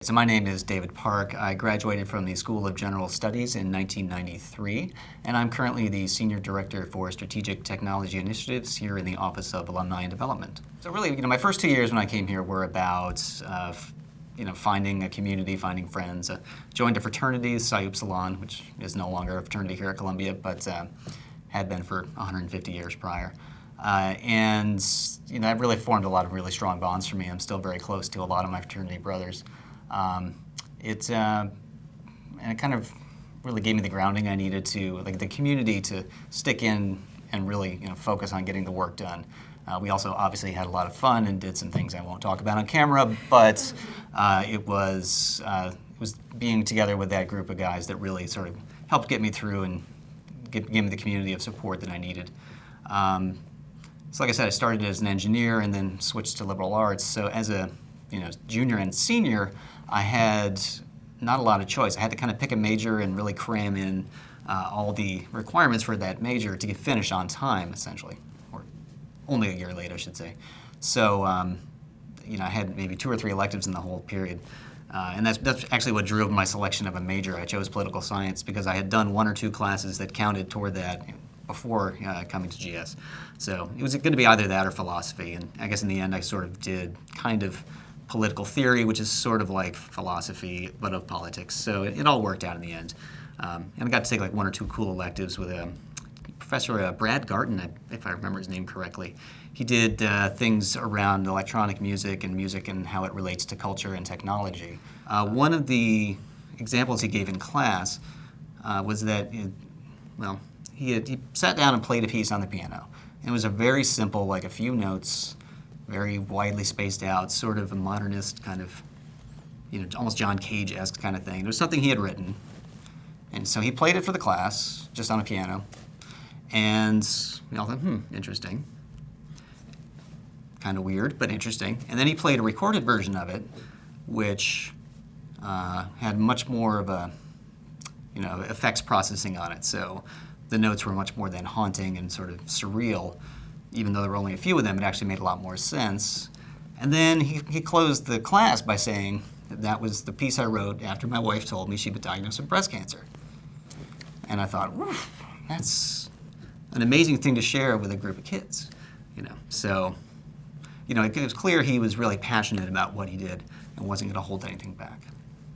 So my name is David Park. I graduated from the School of General Studies in 1993, and I'm currently the Senior Director for Strategic Technology Initiatives here in the Office of Alumni and Development. So really, my first 2 years when I came here were about finding a community, finding friends. Joined a fraternity, Psi Upsilon, which is no longer a fraternity here at Columbia, but had been for 150 years prior. And that really formed a lot of really strong bonds for me. I'm still very close to a lot of my fraternity brothers. And it kind of really gave me the grounding I needed to, the community to stick in and really focus on getting the work done. We also obviously had a lot of fun and did some things I won't talk about on camera, but it was being together with that group of guys that really sort of helped get me through and give me the community of support that I needed. So like I said, I started as an engineer and then switched to liberal arts. So as a junior and senior, I had not a lot of choice. I had to kind of pick a major and really cram in all the requirements for that major to get finished on time, essentially, or only a year late, I should say. So I had maybe 2 or 3 electives in the whole period. And that's actually what drove my selection of a major. I chose political science because I had done 1 or 2 classes that counted toward that before coming to GS. So it was going to be either that or philosophy. And I guess in the end, I sort of did kind of political theory, which is sort of like philosophy, but of politics. So it all worked out in the end. And I got to take 1 or 2 cool electives with Professor Brad Garton, if I remember his name correctly. He did things around electronic music and how it relates to culture and technology. One of the examples he gave in class was that, he sat down and played a piece on the piano. It was a very simple, a few notes, very widely spaced out, sort of a modernist kind of, almost John Cage-esque kind of thing. It was something he had written. And so he played it for the class, just on a piano. And we all thought, interesting. Kind of weird, but interesting. And then he played a recorded version of it, which had much more of a, effects processing on it. So the notes were much more then haunting and sort of surreal. Even though there were only a few of them, it actually made a lot more sense. And then he closed the class by saying that was the piece I wrote after my wife told me she'd been diagnosed with breast cancer. And I thought, that's an amazing thing to share with a group of kids. So it was clear he was really passionate about what he did and wasn't going to hold anything back.